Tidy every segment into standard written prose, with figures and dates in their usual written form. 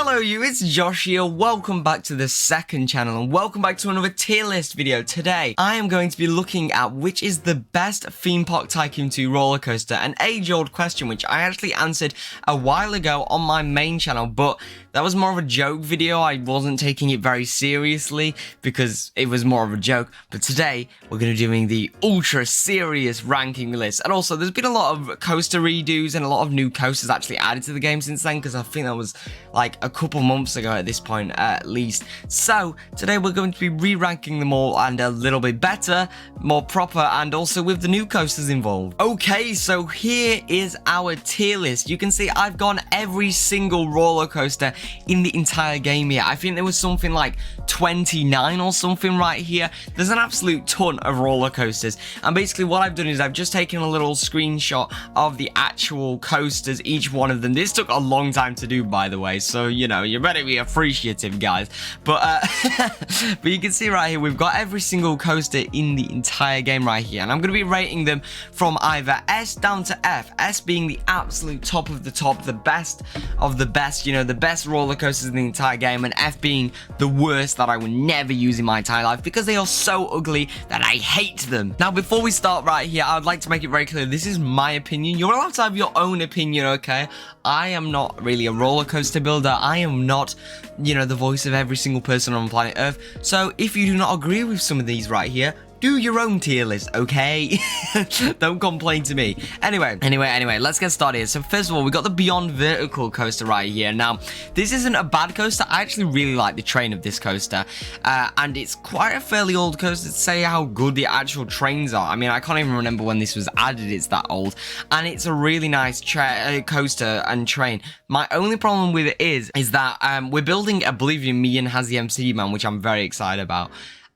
Hello you, it's Josh here. Welcome back to the second channel and welcome back to another tier list video. Today, I am going to be looking at which is the best Theme Park Tycoon 2 roller coaster, an age-old question which I actually answered a while ago on my main channel, but that was more of a joke video. I wasn't taking it very seriously because it was more of a joke. But today, we're going to be doing the ultra serious ranking list. And also, there's been a lot of coaster redos and a lot of new coasters actually added to the game since then, because I think that was like a couple months ago at this point at least. So today we're going to be re-ranking them all and a little bit better, more proper, and also with the new coasters involved. Okay, so here is our tier list. You can see I've gone every single roller coaster in the entire game here. I think there was something like 29 or something right here. There's an absolute ton of roller coasters, and basically what I've done is I've just taken a little screenshot of the actual coasters, each one of them. This took a long time to do, by the way, so you know, you better be appreciative, guys. But but you can see right here we've got every single coaster in the entire game right here, and I'm going to be rating them from either S down to F, S being the absolute top of the top, the best of the best, you know, the best roller coasters in the entire game, and F being the worst that I would never use in my entire life because they are so ugly that I hate them. Now before we start right here, I would like to make it very clear, this is my opinion. You're allowed to have your own opinion, okay? I am not really a roller coaster builder. I am not, you know, the voice of every single person on planet Earth. So if you do not agree with some of these right here, do your own tier list, okay? Don't complain to me. Anyway, let's get started. So first of all, we got the Beyond Vertical coaster right here. Now, this isn't a bad coaster. I actually really like the train of this coaster. And it's quite a fairly old coaster to say how good the actual trains are. I mean, I can't even remember when this was added. It's that old. And it's a really nice coaster and train. My only problem with it is that we're building Oblivion, me and 𝗵𝗫𝗀𝗃 man, which I'm very excited about.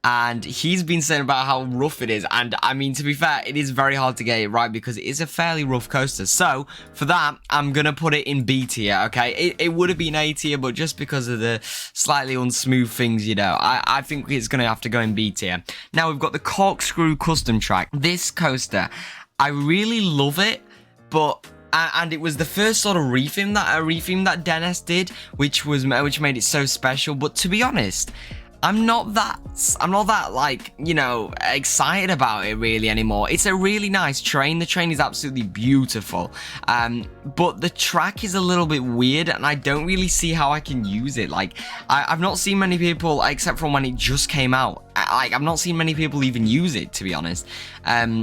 And he's been saying about how rough it is, and I mean, to be fair, it is very hard to get it right because it is a fairly rough coaster. So for that, I'm gonna put it in B tier, okay? It would have been A tier, but just because of the slightly unsmooth things, you know, I think it's gonna have to go in B tier. Now we've got the Corkscrew Custom Track. This coaster, I really love it, but and it was the first sort of retheme that Dennis did, which made it so special. But to be honest, I'm not that like, you know, excited about it really anymore. It's a really nice train. The train is absolutely beautiful. But the track is a little bit weird and I don't really see how I can use it. Like, I've not seen many people, except from when it just came out. I've not seen many people even use it, to be honest.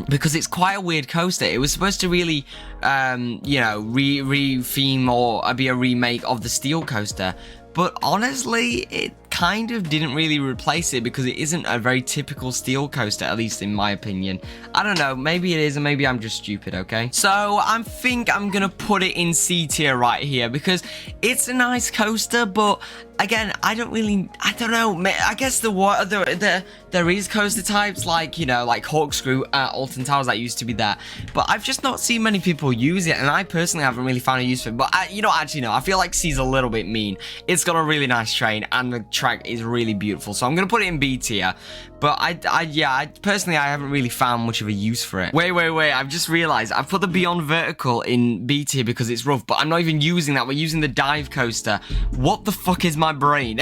Because it's quite a weird coaster. It was supposed to really, you know, re-theme or be a remake of the Steel Coaster. But honestly, it kind of didn't really replace it because it isn't a very typical steel coaster, at least in my opinion. I don't know, maybe it is and maybe I'm just stupid, okay? So I think I'm gonna put it in C tier right here because it's a nice coaster, but again, I don't know, I guess there is coaster types like, you know, like Corkscrew at Alton Towers that used to be there, but I've just not seen many people use it, and I personally haven't really found a use for it. But you know, actually no, I feel like C's a little bit mean. It's got a really nice train and the track is really beautiful, so I'm gonna put it in B tier. But I personally haven't really found much of a use for it. Wait, I've just realized I've put the Beyond Vertical in B tier because it's rough, but I'm not even using that. We're using the dive coaster. What the fuck is my brain?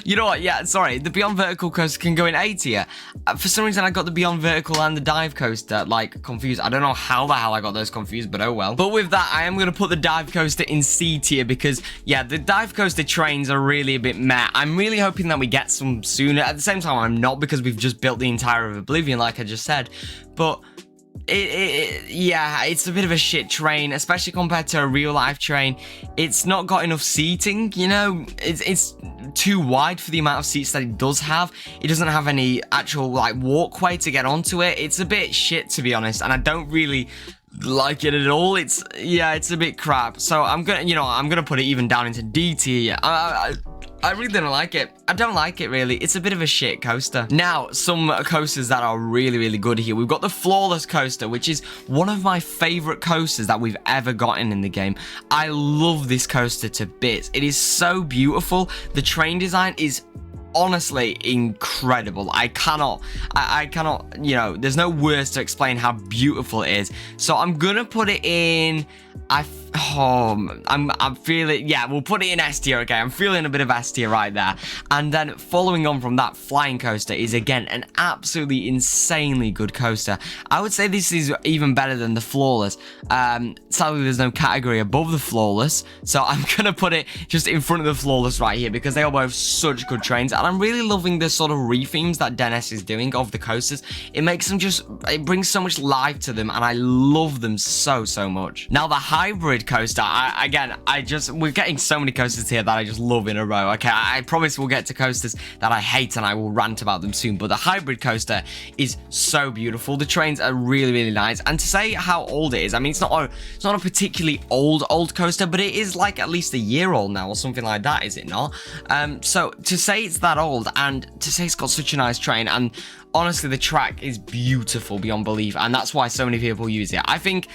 You know what? Yeah, sorry. The Beyond Vertical coaster can go in A tier. For some reason, I got the Beyond Vertical and the dive coaster like confused. I don't know how the hell I got those confused, but oh well. But with that, I am gonna put the dive coaster in C tier because yeah, the dive coaster trains are really a bit meh. I'm really hoping that we get some sooner. At the same time, I'm not, because we've just built the entire of Oblivion, like I just said. But yeah, it's a bit of a shit train, especially compared to a real life train. It's not got enough seating, you know. It's too wide for the amount of seats that it does have. It doesn't have any actual like walkway to get onto it. It's a bit shit, to be honest, and I don't really like it at all. It's a bit crap. So I'm gonna put it even down into D tier. I really don't like it. I don't like it, really. It's a bit of a shit coaster. Now, some coasters that are really, really good here. We've got the Flawless Coaster, which is one of my favorite coasters that we've ever gotten in the game. I love this coaster to bits. It is so beautiful. The train design is honestly incredible. I cannot, you know, there's no words to explain how beautiful it is. So I'm gonna put it in, I'm feeling, yeah, we'll put it in S tier, okay? I'm feeling a bit of S tier right there. And then following on from that, Flying Coaster is again an absolutely insanely good coaster. I would say this is even better than the Flawless. Sadly, there's no category above the Flawless, so I'm gonna put it just in front of the Flawless right here because they are both such good trains, and I'm really loving the sort of rethemes that Dennis is doing of the coasters. It makes them it brings so much life to them, and I love them so much. Now the hybrid coaster, we're getting so many coasters here that I just love in a row. Okay, I promise we'll get to coasters that I hate and I will rant about them soon, but the hybrid coaster is so beautiful. The trains are really nice, and to say how old it is, I mean, it's not a particularly old coaster, but it is like at least a year old now or something like that, is it not? So to say it's that old and to say it's got such a nice train, and honestly, the track is beautiful beyond belief, and that's why so many people use it. I think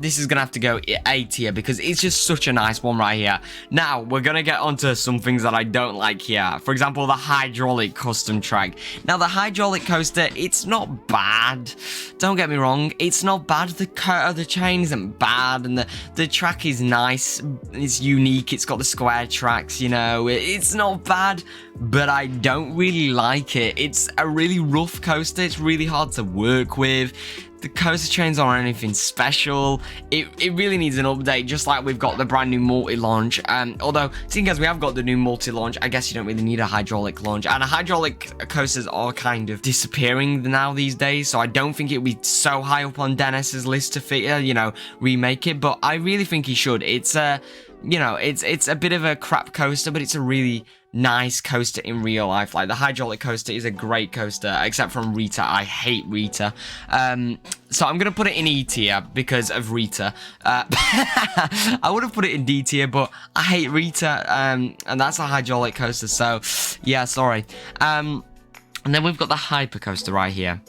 this is going to have to go A tier because it's just such a nice one right here. Now, we're going to get onto some things that I don't like here. For example, the hydraulic custom track. Now, the hydraulic coaster, it's not bad. Don't get me wrong. It's not bad. The chain isn't bad, and the track is nice. It's unique. It's got the square tracks, you know. It's not bad, but I don't really like it. It's a really rough coaster. It's really hard to work with. The coaster trains aren't anything special. It really needs an update, just like we've got the brand new multi-launch. Although, seeing as we have got the new multi-launch, I guess you don't really need a hydraulic launch. And hydraulic coasters are kind of disappearing now these days, so I don't think it would be so high up on Dennis's list to remake it. But I really think he should. It's it's a bit of a crap coaster, but it's a really nice coaster in real life. Like the hydraulic coaster is a great coaster, except from Rita. I hate Rita. So I'm gonna put it in E tier because of Rita. I would have put it in D tier, but I hate Rita, and that's a hydraulic coaster. So yeah, sorry. And then we've got the hyper coaster right here.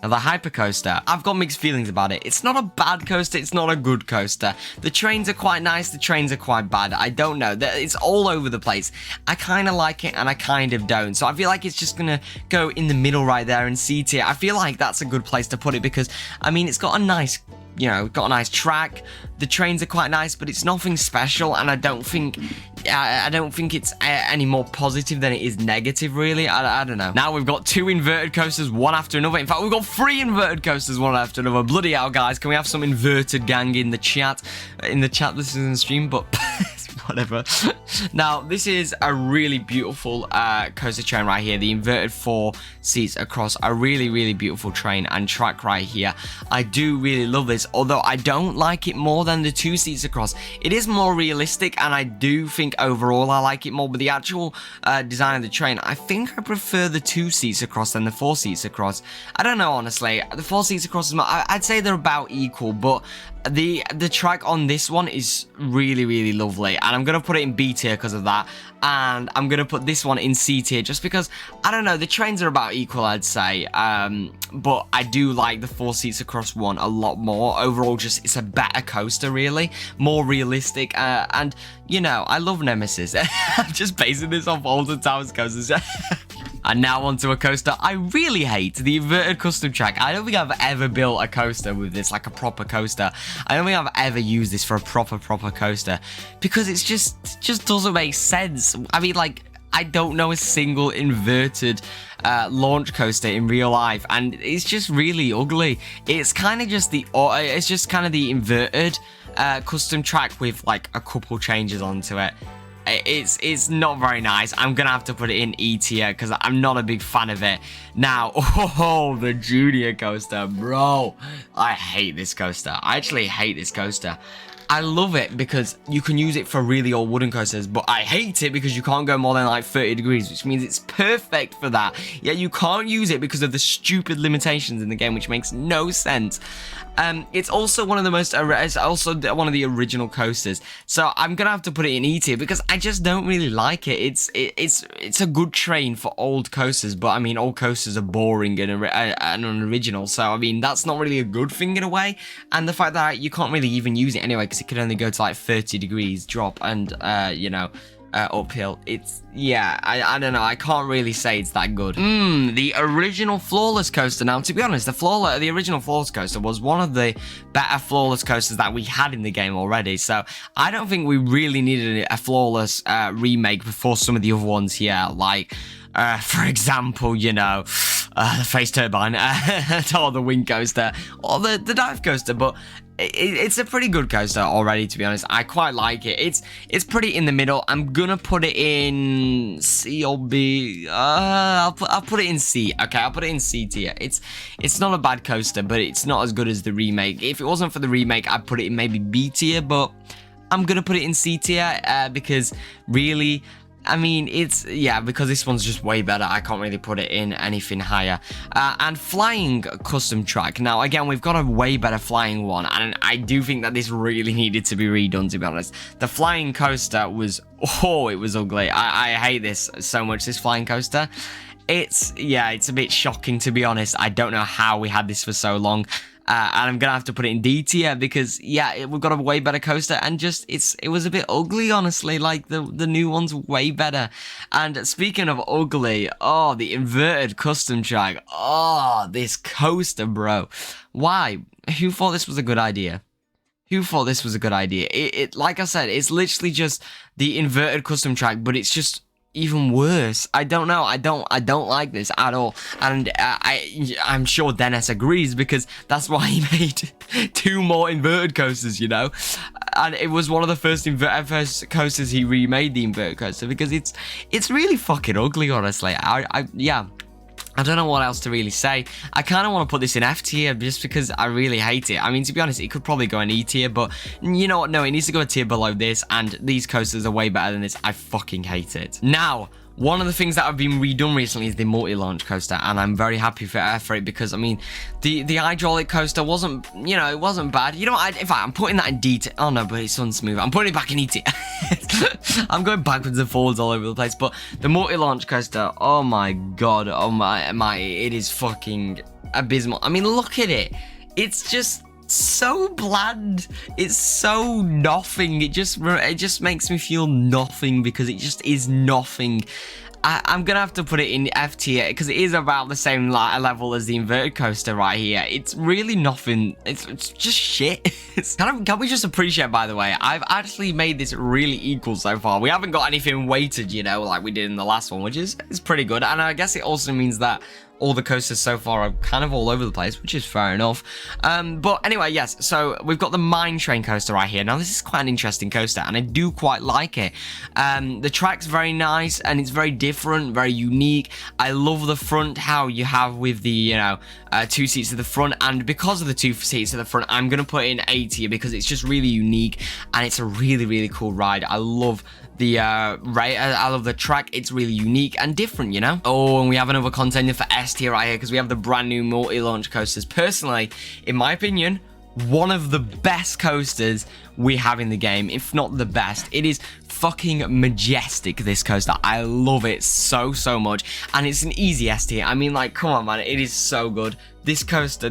Now, the hyper coaster, I've got mixed feelings about it. It's not a bad coaster, it's not a good coaster. The trains are quite nice, the trains are quite bad. I don't know. It's all over the place. I kind of like it and I kind of don't. So I feel like it's just going to go in the middle right there in C tier. I feel like that's a good place to put it because, I mean, it's got a nice track. The trains are quite nice, but it's nothing special, and I don't think it's any more positive than it is negative, really. I don't know. Now we've got two inverted coasters, one after another. In fact, we've got three inverted coasters, one after another. Bloody hell, guys. Can we have some inverted gang in the chat? This is in the stream, but whatever. Now, this is a really beautiful coaster train right here. The inverted 4 seats across a really beautiful train and track right here. I do really love this, although I don't like it more than the 2 seats across. It is more realistic, and I do think overall I like it more, but the actual design of the train, I think I prefer the 2 seats across than the 4 seats across. I don't know, honestly. The 4 seats across, I'd say they're about equal, but the track on this one is really lovely, and I'm gonna put it in B tier because of that, and I'm gonna put this one in C tier just because, I don't know, the trains are about equal, I'd say, but I do like the 4 seats across one a lot more. Overall, just it's a better coaster, really, more realistic, and I love Nemesis. I'm just basing this off Alton Towers coasters. And now onto a coaster I really hate, the inverted custom track. I don't think I've ever built a coaster with this, like a proper coaster. I don't think I've ever used this for a proper coaster because it just doesn't make sense. I mean, like, I don't know a single inverted launch coaster in real life, and it's just really ugly. It's kind of just the inverted custom track with like a couple changes onto it. It's not very nice. I'm gonna have to put it in E tier because I'm not a big fan of it. Now, the junior coaster, bro. I hate this coaster. I actually hate this coaster. I love it because you can use it for really old wooden coasters, but I hate it because you can't go more than like 30 degrees, which means it's perfect for that. Yet you can't use it because of the stupid limitations in the game, which makes no sense. It's also one of the original coasters, so I'm gonna have to put it in E tier because I just don't really like it. It's a good train for old coasters, but I mean, old coasters are boring and unoriginal, so I mean, that's not really a good thing in a way. And the fact that you can't really even use it anyway because it can only go to like 30 degrees drop, and uphill. It's, yeah, I don't know. I can't really say it's that good. The original Flawless Coaster. Now, to be honest, the original Flawless Coaster was one of the better Flawless Coasters that we had in the game already. So I don't think we really needed a Flawless remake before some of the other ones here. Like, for example, you know, the Face Turbine, or the Wing Coaster, or the Dive Coaster, but it's a pretty good coaster already, to be honest. I quite like it. It's pretty in the middle. I'm gonna put it in C or B. I'll put it in C. Okay, I'll put it in C tier. It's not a bad coaster, but it's not as good as the remake. If it wasn't for the remake, I'd put it in maybe B tier, but I'm gonna put it in C tier because really, I mean, yeah, because this one's just way better. I can't really put it in anything higher. And Flying Custom Track. Now, again, we've got a way better flying one, and I do think that this really needed to be redone, to be honest. The Flying Coaster was, oh, it was ugly. I hate this so much, this Flying Coaster. Yeah, it's a bit shocking, to be honest. I don't know how we had this for so long. And I'm gonna have to put it in D tier because, yeah, we've got a way better coaster, and just it was a bit ugly, honestly. Like the new one's way better. And speaking of ugly, oh, the inverted custom track. Oh, this coaster, bro. Why? Who thought this was a good idea? Who thought this was a good idea? Like I said, it's literally just the inverted custom track, but it's just even worse. I don't know. I don't like this at all. And I'm sure Dennis agrees, because that's why he made 2 more inverted coasters, you know. And it was one of the first coasters he remade, the inverted coaster, because it's really fucking ugly, honestly. Yeah. I don't know what else to really say. I kind of want to put this in F tier just because I really hate it. I mean, to be honest, it could probably go in E tier, but you know what? No, it needs to go a tier below this, and these coasters are way better than this. I fucking hate it. Now, one of the things that have been redone recently is the multi-launch coaster, and I'm very happy for it because, I mean, the hydraulic coaster wasn't, you know, it wasn't bad. You know what? In fact, I'm putting that in D tier. Oh no, but it's unsmooth. I'm putting it back in E tier. I'm going backwards and forwards all over the place. But the multi-launch coaster, oh my god, oh my, it is fucking abysmal. I mean, look at it. It's just so bland. It's so nothing. It just makes me feel nothing, because it just is nothing. I'm gonna have to put it in F tier because it is about the same level as the inverted coaster right here. It's really nothing. It's just shit. Can we just appreciate, by the way, I've actually made this really equal so far. We haven't got anything weighted, you know, like we did in the last one, which is pretty good. And I guess it also means that all the coasters so far are kind of all over the place, which is fair enough. But anyway, yes, so we've got the Mine Train coaster right here. Now, this is quite an interesting coaster, and I do quite like it. The track's very nice, and it's very different, very unique. I love the front, how you have with the, you know, 2 seats at the front, and because of the 2 seats at the front, I'm going to put it in A tier because it's just really unique, and it's a really, really cool ride. I love I love the track. It's really unique and different, you know. Oh, and we have another contender for S tier right here because we have the brand new multi-launch coasters. Personally, in my opinion, one of the best coasters we have in the game, if not the best. It is fucking majestic, this coaster. I love it so much, and it's an easy S tier. I mean, like, come on, man, it is so good. This coaster,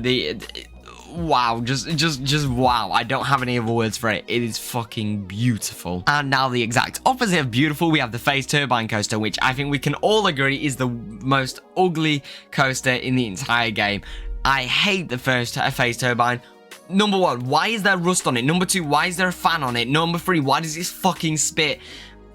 wow, just wow. I don't have any other words for it. It is fucking beautiful. And now the exact opposite of beautiful, we have the Phase Turbine coaster, which I think we can all agree is the most ugly coaster in the entire game. I hate the first Phase Turbine. Number 1, why is there rust on it? Number 2, why is there a fan on it? Number 3, why does this fucking spit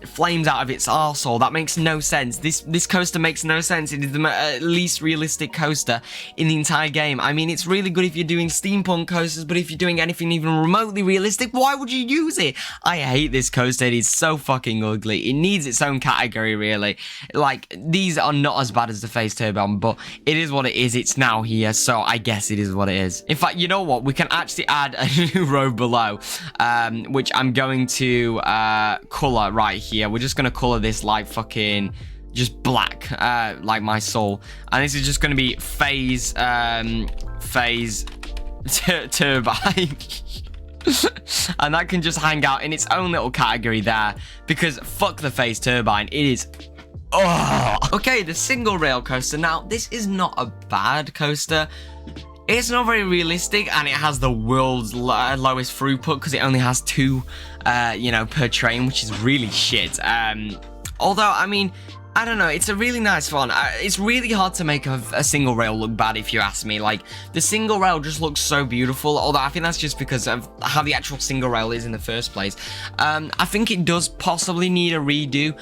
flames out of its arsehole? That makes no sense. This coaster makes no sense. It is the least realistic coaster in the entire game. I mean, it's really good if you're doing steampunk coasters, but if you're doing anything even remotely realistic, why would you use it? I hate this coaster. It is so fucking ugly. It needs its own category, really. Like, these are not as bad as the Phase Turbine, but it is what it is. It's now here, so I guess it is what it is. In fact, you know what? We can actually add a new row below, which I'm going to color right here. We're just gonna color this like fucking just black, like my soul, and this is just gonna be Phase Turbine. And that can just hang out in its own little category there, because fuck the Phase Turbine. It is okay, the single rail coaster. Now, this is not a bad coaster. It's not very realistic, and it has the world's lowest throughput because it only has 2 you know, per train, which is really shit. Although, I mean, I don't know, it's a really nice one. It's really hard to make a single rail look bad, if you ask me. Like, the single rail just looks so beautiful, although I think that's just because of how the actual single rail is in the first place. I think it does possibly need a redo,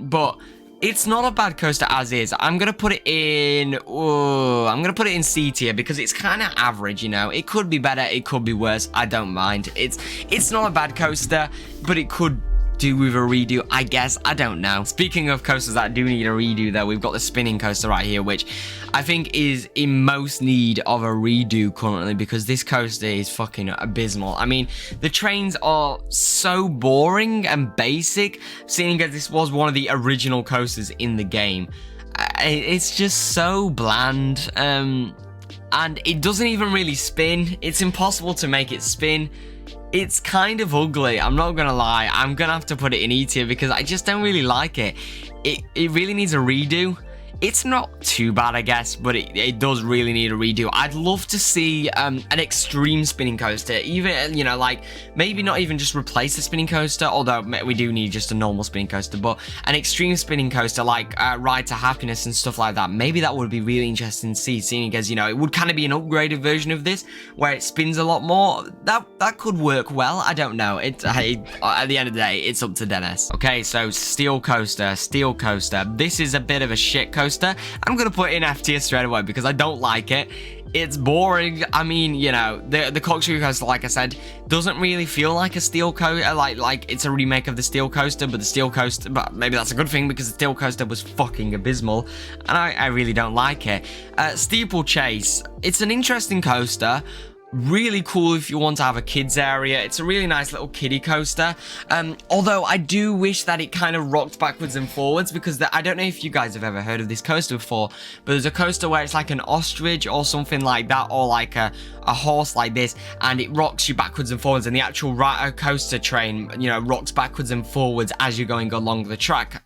but it's not a bad coaster as is. I'm gonna put it in, I'm gonna put it in C tier because it's kind of average, you know. It could be better, it could be worse, I don't mind. It's not a bad coaster, but it could do with a redo, I guess. I don't know. Speaking of coasters that do need a redo, though, we've got the spinning coaster right here, which I think is in most need of a redo currently, because this coaster is fucking abysmal. I mean, the trains are so boring and basic, seeing as this was one of the original coasters in the game. It's just so bland, and it doesn't even really spin. It's impossible to make it spin. It's kind of ugly, I'm not gonna lie. I'm gonna have to put it in E tier because I just don't really like it. It really needs a redo. It's not too bad, I guess, but it does really need a redo. I'd love to see an extreme spinning coaster, even, you know, like, maybe not even just replace the spinning coaster, although we do need just a normal spinning coaster, but an extreme spinning coaster like Ride to Happiness and stuff like that. Maybe that would be really interesting to see, seeing as, you know, it would kind of be an upgraded version of this, where it spins a lot more. That could work well, I don't know. At the end of the day, it's up to Dennis. Okay, so Steel Coaster. This is a bit of a shit coaster. I'm gonna put it in F tier straight away because I don't like it. It's boring. I mean, you know, the corkscrew coaster, like I said, doesn't really feel like a steel coaster. Like it's a remake of the steel coaster, but the steel coaster, but maybe that's a good thing because the steel coaster was fucking abysmal, and I really don't like it. Steeplechase. It's an interesting coaster. Really cool if you want to have a kids area. It's a really nice little kiddie coaster, although I do wish that it kind of rocked backwards and forwards, because I don't know if you guys have ever heard of this coaster before, but there's a coaster where it's like an ostrich or something like that, or like a horse like this, and it rocks you backwards and forwards, and the actual coaster train, you know, rocks backwards and forwards as you're going along the track.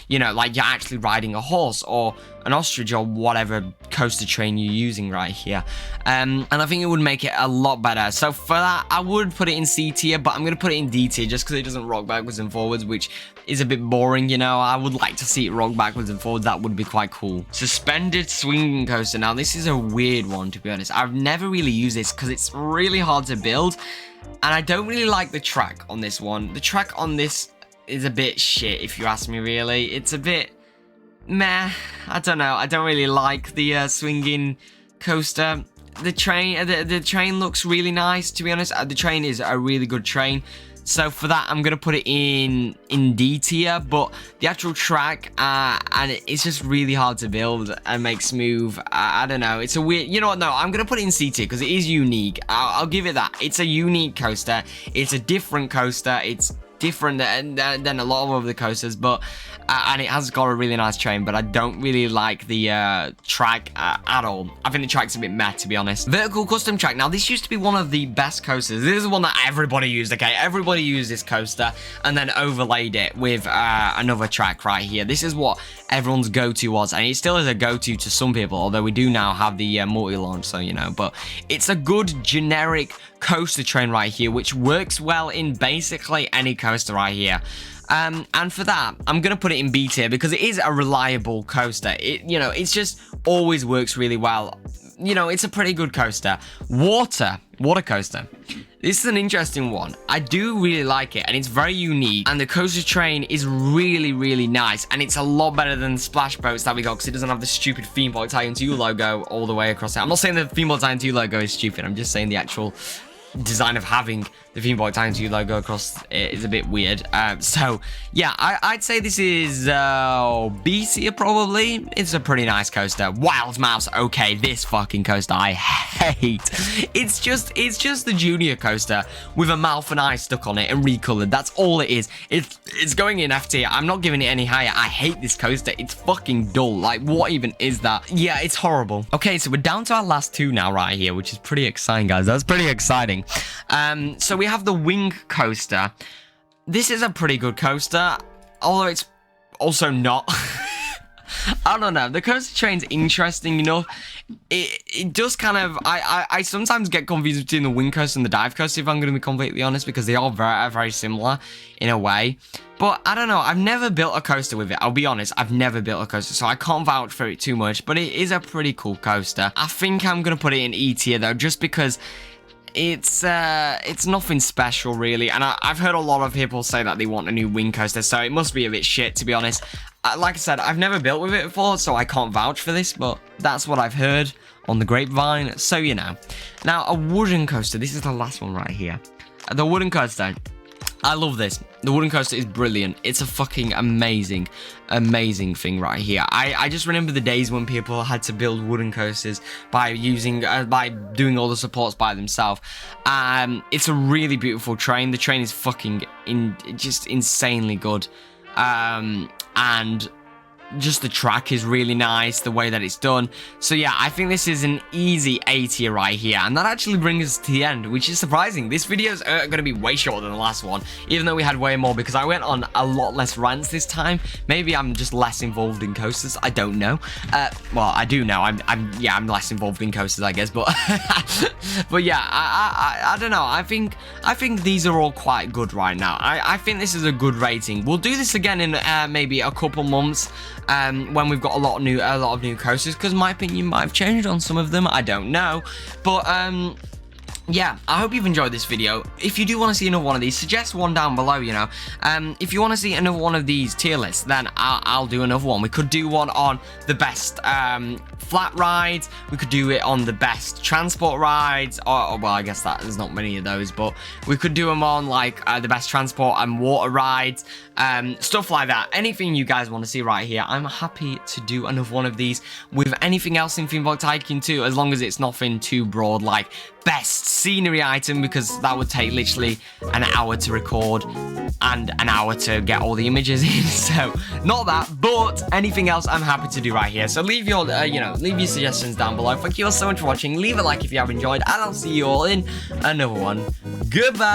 You know, like you're actually riding a horse or an ostrich or whatever coaster train you're using right here. And I think it would make it a lot better. So for that, I would put it in C tier, but I'm going to put it in D tier just because it doesn't rock backwards and forwards, which is a bit boring, you know. I would like to see it rock backwards and forwards. That would be quite cool. Suspended swinging coaster. Now, this is a weird one, to be honest. I've never really used this because it's really hard to build, and I don't really like the track on this one. The track on this is a bit shit, if you ask me, really. It's a bit meh. I don't know. I don't really like the swinging coaster. The train looks really nice, to be honest. The train is a really good train. So for that, I'm gonna put it in D tier. But the actual track, and it's just really hard to build and make smooth. I don't know. It's a weird. You know what? No, I'm gonna put it in C tier because it is unique. I'll give it that. It's a unique coaster. It's a different coaster. It's different than a lot of other coasters, but and it has got a really nice train, but I don't really like the track at all. I think the track's a bit meh, to be honest. Vertical custom track. Now, this used to be one of the best coasters. This is one that everybody used, okay? Everybody used this coaster and then overlaid it with another track right here. This is what everyone's go-to was, and it still is a go-to to some people, although we do now have the multi-launch, so, you know, but it's a good generic coaster train right here, which works well in basically any coaster right here. And for that, I'm gonna put it in B tier because it is a reliable coaster. You know, it's just always works really well. You know, it's a pretty good coaster. Water coaster. This is an interesting one. I do really like it, and it's very unique, and the coaster train is really, really nice, and it's a lot better than the splash boats that we got because it doesn't have the stupid Theme Park Tycoon 2 logo all the way across it. I'm not saying the Theme Park Tycoon 2 logo is stupid. I'm just saying the actual design of having the Theme Park Tycoon 2 logo across it is a bit weird. So yeah, I'd say this is B tier probably. It's a pretty nice coaster. Wild Mouse. Okay, this fucking coaster I hate. It's just the junior coaster with a mouth and eye stuck on it and recolored. That's all it is. It's going in F tier. I'm not giving it any higher. I hate this coaster. It's fucking dull. Like, what even is that? Yeah, it's horrible. Okay, so we're down to our last two now right here, which is pretty exciting, guys. That's pretty exciting. So we have the Wing Coaster. This is a pretty good coaster, although it's also not. I don't know. The coaster train's interesting enough. It does kind of... I sometimes get confused between the wing coaster and the dive coaster, if I'm going to be completely honest, because they are very, very similar in a way. But I don't know. I've never built a coaster with it. I'll be honest. I've never built a coaster, so I can't vouch for it too much. But it is a pretty cool coaster. I think I'm going to put it in E tier, though, just because... It's nothing special really, and I've heard a lot of people say that they want a new wing coaster, so it must be a bit shit, to be honest. Like I said, I've never built with it before, so I can't vouch for this, but that's what I've heard on the grapevine, so you know. Now, a wooden coaster. This is the last one right here. The wooden coaster. I love this. The wooden coaster is brilliant. It's a fucking amazing, amazing thing right here. I just remember the days when people had to build wooden coasters by using, by doing all the supports by themselves. It's a really beautiful train. The train is fucking just insanely good. And just the track is really nice, the way that it's done. So yeah, I think this is an easy A tier right here, and that actually brings us to the end, which is surprising. This video's going to be way shorter than the last one, even though we had way more, because I went on a lot less rants this time. Maybe I'm just less involved in coasters, I don't know. Well, I do know, I'm less involved in coasters, I guess, but but yeah, I don't know. I think these are all quite good right now. I think this is a good rating. We'll do this again in maybe a couple months, when we've got a lot of new coasters, because my opinion might have changed on some of them. I don't know, but yeah, I hope you've enjoyed this video. If you do want to see another one of these, suggest one down below, you know. If you want to see another one of these tier lists, then I'll do another one. We could do one on the best flat rides. We could do it on the best transport rides. Or well, I guess that there's not many of those, but we could do them on like the best transport and water rides, stuff like that. Anything you guys want to see right here, I'm happy to do another one of these with anything else in Theme Park Tycoon 2, as long as it's nothing too broad like best scenery item, because that would take literally an hour to record and an hour to get all the images in. So not that, but anything else I'm happy to do right here. So leave your leave your suggestions down below. Thank you all so much for watching. Leave a like if you have enjoyed, and I'll see you all in another one. Goodbye.